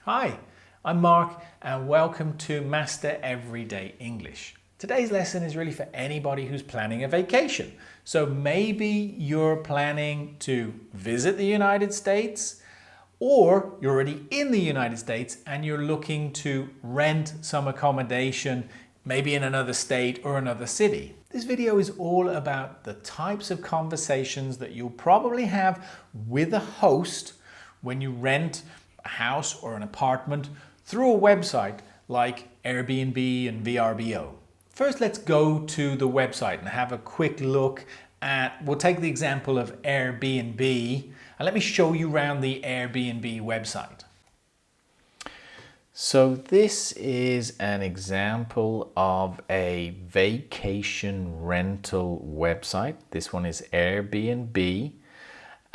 Hi, I'm Mark and welcome to Master Everyday English. Today's lesson is really for anybody who's planning a vacation. So maybe you're planning to visit the United States, or you're already in the United States and you're looking to rent some accommodation, maybe in another state or another city. This video is all about the types of conversations that you'll probably have with a host when you rent a house or an apartment through a website like Airbnb and VRBO. First, let's go to the website and have a quick look at, we'll take the example of Airbnb, and let me show you around the Airbnb website. So this is an example of a vacation rental website. This one is Airbnb.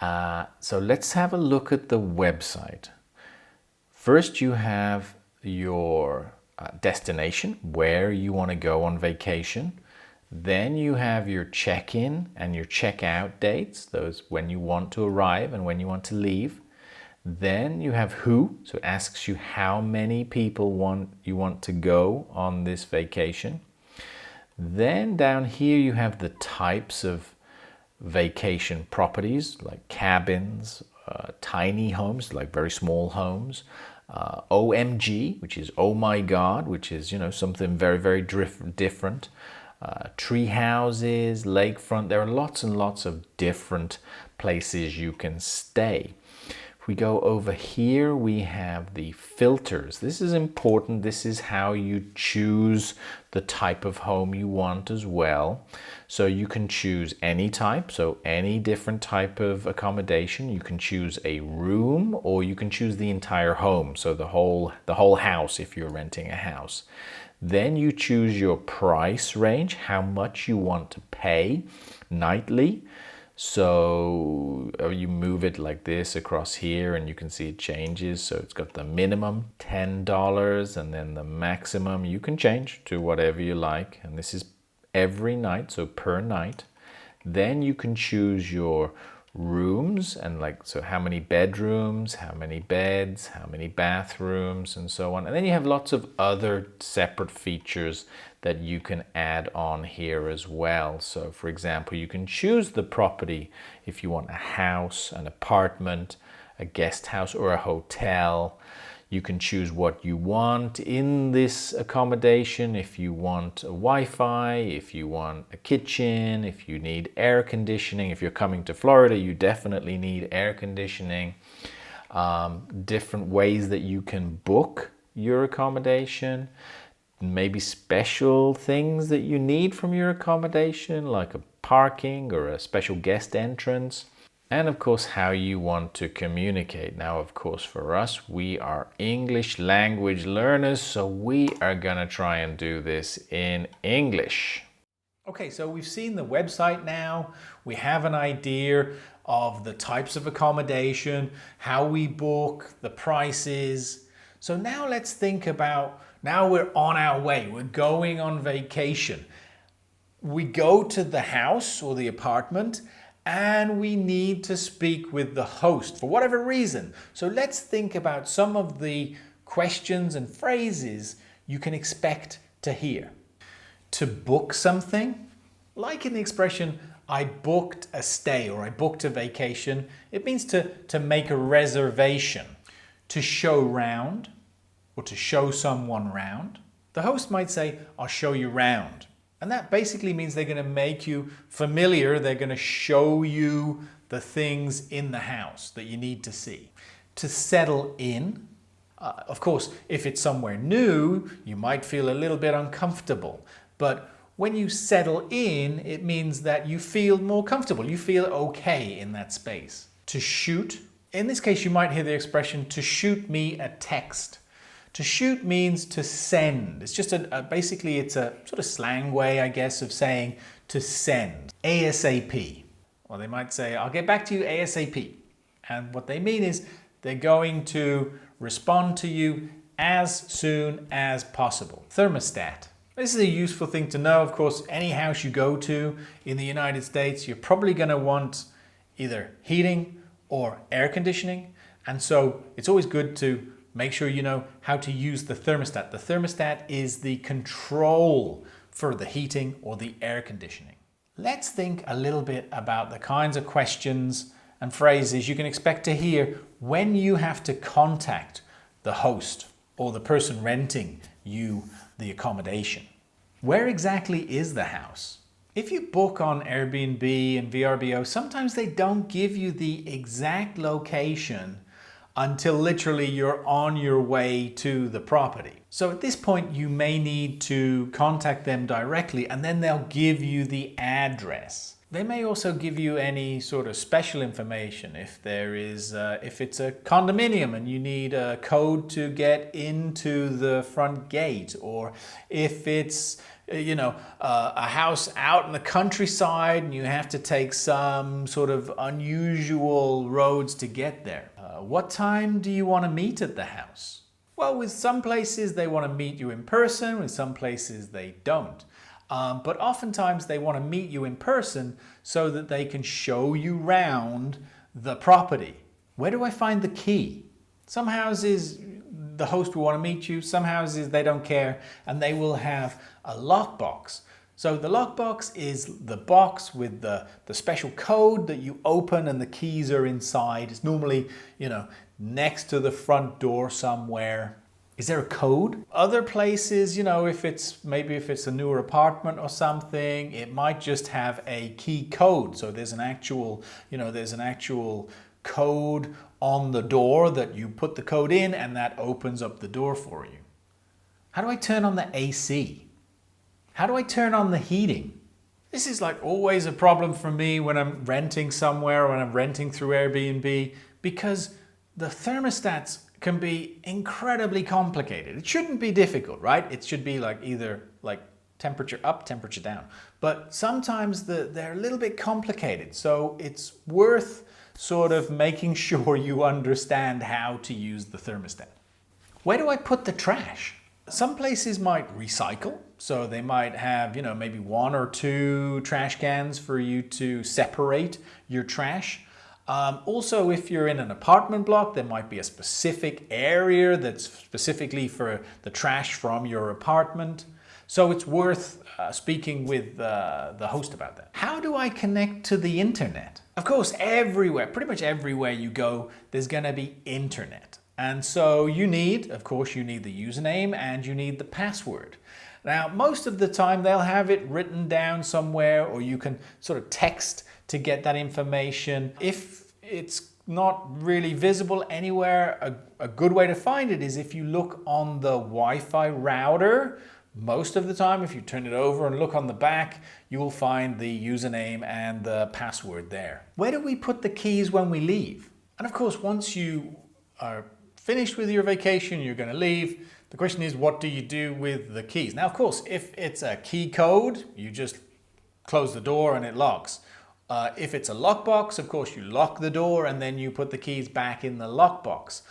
So let's have a look at the website. First, you have your destination, where you want to go on vacation. Then you have your check-in and your check-out dates, those when you want to arrive and when you want to leave. Then you have who, so it asks you how many people you want to go on this vacation. Then down here you have the types of vacation properties, like cabins, tiny homes, like very small homes, OMG, which is oh my god, which is, something very, very different. Tree houses, lakefront, there are lots and lots of different places you can stay. If we go over here, we have the filters. This is important. This is how you choose the type of home you want as well. So you can choose any type, so any different type of accommodation. You can choose a room, or you can choose the entire home, so the whole house if you're renting a house. Then you choose your price range, how much you want to pay nightly. So you move it like this across here and you can see it changes. So it's got the minimum $10 and then the maximum you can change to whatever you like. And this is every night, so per night. Then you can choose your rooms and so how many bedrooms, how many beds, how many bathrooms, and so on. And then you have lots of other separate features that you can add on here as well. So for example, you can choose the property if you want a house, an apartment, a guest house, or a hotel. You can choose what you want in this accommodation, if you want a Wi-Fi, if you want a kitchen, if you need air conditioning. If you're coming to Florida, you definitely need air conditioning. Different ways that you can book your accommodation, maybe special things that you need from your accommodation, like a parking or a special guest entrance. And of course, how you want to communicate. Now, of course, for us, we are English language learners, so we are gonna try and do this in English. Okay, so we've seen the website now. We have an idea of the types of accommodation, how we book, the prices. So now let's think about, now we're on our way, we're going on vacation. We go to the house or the apartment, and we need to speak with the host for whatever reason. So let's think about some of the questions and phrases you can expect to hear. To book something, like in the expression, I booked a stay or I booked a vacation, it means to make a reservation. To show round or to show someone round, the host might say, I'll show you round. And that basically means they're going to make you familiar. They're going to show you the things in the house that you need to see. To settle in, of course, if it's somewhere new, you might feel a little bit uncomfortable. But when you settle in, it means that you feel more comfortable. You feel okay in that space. To shoot, in this case, you might hear the expression, to shoot me a text. To shoot means to send. It's just basically it's a sort of slang way, I guess, of saying to send. ASAP. Or they might say, I'll get back to you ASAP. And what they mean is they're going to respond to you as soon as possible. Thermostat. This is a useful thing to know. Of course, any house you go to in the United States, you're probably going to want either heating or air conditioning. And so it's always good to Make sure you know how to use the thermostat. The thermostat is the control for the heating or the air conditioning. Let's think a little bit about the kinds of questions and phrases you can expect to hear when you have to contact the host or the person renting you the accommodation. Where exactly is the house? If you book on Airbnb and VRBO, sometimes they don't give you the exact location until literally you're on your way to the property. So at this point, you may need to contact them directly and then they'll give you the address. They may also give you any sort of special information if it's a condominium and you need a code to get into the front gate, or if it's a house out in the countryside and you have to take some sort of unusual roads to get there. What time do you want to meet at the house? Well, with some places they want to meet you in person, with some places they don't. But oftentimes they want to meet you in person so that they can show you around the property. Where do I find the key? Some houses the host will want to meet you, some houses they don't care, and they will have a lockbox. So the lockbox is the box with the special code that you open and the keys are inside. It's normally, next to the front door somewhere. Is there a code? Other places, if it's a newer apartment or something, it might just have a key code. So there's an actual code on the door that you put the code in and that opens up the door for you. How do I turn on the AC? How do I turn on the heating? This is like always a problem for me when I'm renting somewhere, when I'm renting through Airbnb, because the thermostats can be incredibly complicated. It shouldn't be difficult, right? It should be either temperature up, temperature down. But sometimes they're a little bit complicated. So it's worth sort of making sure you understand how to use the thermostat. Where do I put the trash? Some places might recycle. So they might have, maybe 1 or 2 trash cans for you to separate your trash. Also, if you're in an apartment block, there might be a specific area that's specifically for the trash from your apartment. So it's worth speaking with the host about that. How do I connect to the internet? Of course, pretty much everywhere you go, there's going to be internet. And so you need the username and you need the password. Now, most of the time they'll have it written down somewhere, or you can sort of text to get that information. If it's not really visible anywhere, a good way to find it is if you look on the Wi-Fi router. Most of the time, if you turn it over and look on the back, you will find the username and the password there. Where do we put the keys when we leave? And of course, once you are finished with your vacation, you're going to leave. The question is, what do you do with the keys? Now, of course, if it's a key code, you just close the door and it locks. If it's a lockbox, of course, you lock the door and then you put the keys back in the lockbox.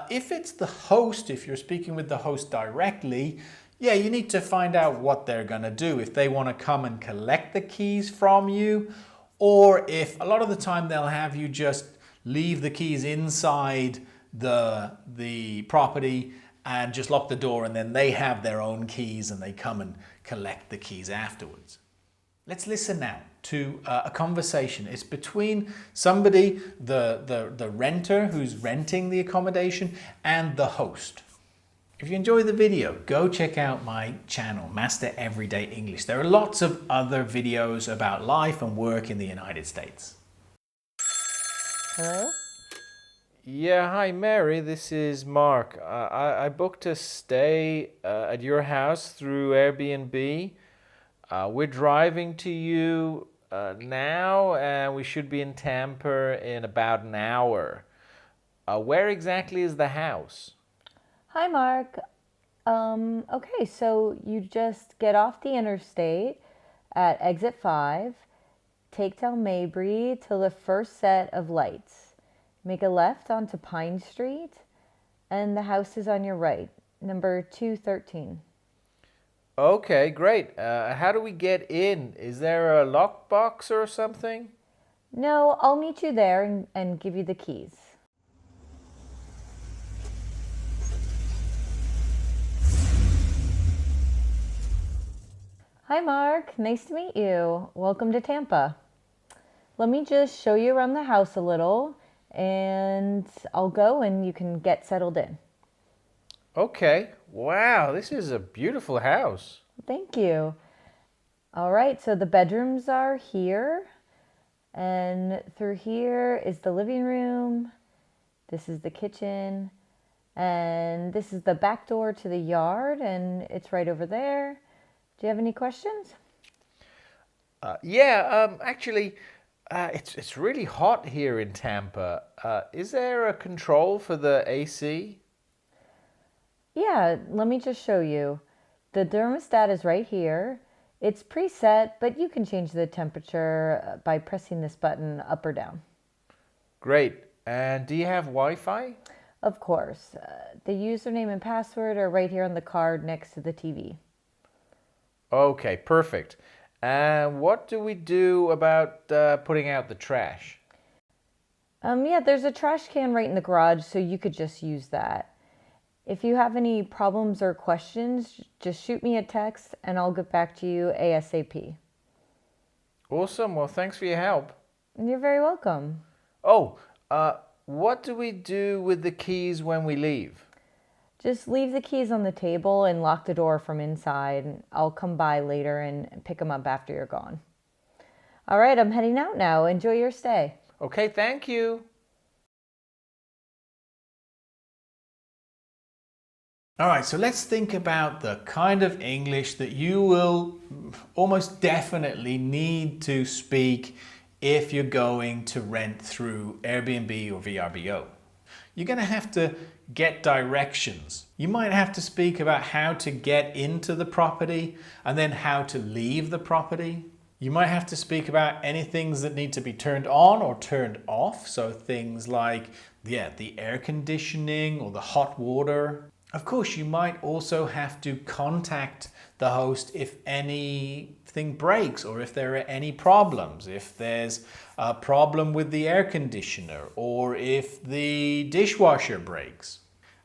If it's the host, if you're speaking with the host directly, you need to find out what they're going to do. If they want to come and collect the keys from you, or if a lot of the time they'll have you just leave the keys inside the property and just lock the door, and then they have their own keys and they come and collect the keys afterwards. Let's listen now to a conversation. It's between somebody, the renter who's renting the accommodation, and the host. If you enjoy the video, go check out my channel, Master Everyday English. There are lots of other videos about life and work in the United States. Hello? Yeah, hi Mary, this is Mark. I booked a stay at your house through Airbnb. We're driving to you now, and we should be in Tampa in about an hour. Where exactly is the house? Hi, Mark. Okay, so you just get off the interstate at exit 5, take down Mabry to the first set of lights. Make a left onto Pine Street, and the house is on your right, number 213. Okay, great. How do we get in? Is there a lockbox or something? No, I'll meet you there and give you the keys. Hi, Mark. Nice to meet you. Welcome to Tampa. Let me just show you around the house a little, and I'll go and you can get settled in. Okay. Wow, this is a beautiful house. Thank you. All right, so the bedrooms are here, and through here is the living room. This is the kitchen, and this is the back door to the yard, and it's right over there. Do you have any questions? Actually, it's really hot here in Tampa. Is there a control for the AC? Yeah, let me just show you. The thermostat is right here. It's preset, but you can change the temperature by pressing this button up or down. Great. And do you have Wi-Fi? Of course, the username and password are right here on the card next to the TV. Okay, perfect. And what do we do about putting out the trash? Yeah, there's a trash can right in the garage, so you could just use that. If you have any problems or questions, just shoot me a text and I'll get back to you ASAP. Awesome. Well, thanks for your help. You're very welcome. Oh, what do we do with the keys when we leave? Just leave the keys on the table and lock the door from inside. I'll come by later and pick them up after you're gone. All right, I'm heading out now. Enjoy your stay. Okay, thank you. All right, so let's think about the kind of English that you will almost definitely need to speak if you're going to rent through Airbnb or VRBO. You're going to have to get directions. You might have to speak about how to get into the property and then how to leave the property. You might have to speak about any things that need to be turned on or turned off. So things like, the air conditioning or the hot water. Of course, you might also have to contact the host if anything breaks or if there are any problems. If there's a problem with the air conditioner or if the dishwasher breaks.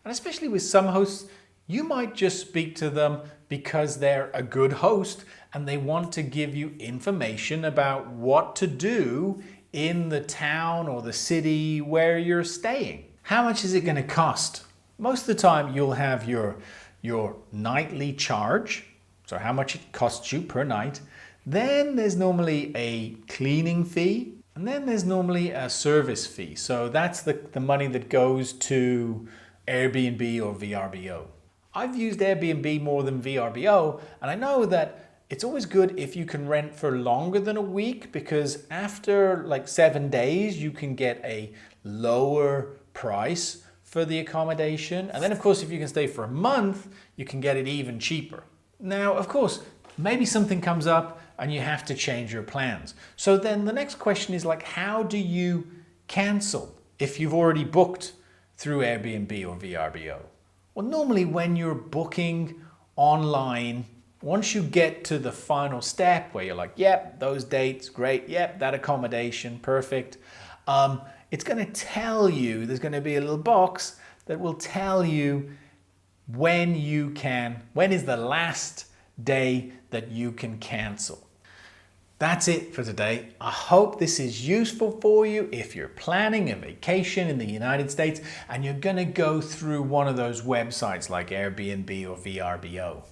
And especially with some hosts, you might just speak to them because they're a good host and they want to give you information about what to do in the town or the city where you're staying. How much is it going to cost? Most of the time you'll have your nightly charge, so how much it costs you per night. Then there's normally a cleaning fee, and then there's normally a service fee. So that's the money that goes to Airbnb or VRBO. I've used Airbnb more than VRBO, and I know that it's always good if you can rent for longer than a week, because after like 7 days you can get a lower price for the accommodation. And then of course, if you can stay for a month, you can get it even cheaper. Now, of course, maybe something comes up and you have to change your plans. So then the next question is like, how do you cancel if you've already booked through Airbnb or VRBO? Well, normally when you're booking online, once you get to the final step where you're like, yep, those dates, great, yep, that accommodation, perfect. It's going to tell you, there's going to be a little box that will tell you when is the last day that you can cancel. That's it for today. I hope this is useful for you if you're planning a vacation in the United States and you're going to go through one of those websites like Airbnb or VRBO.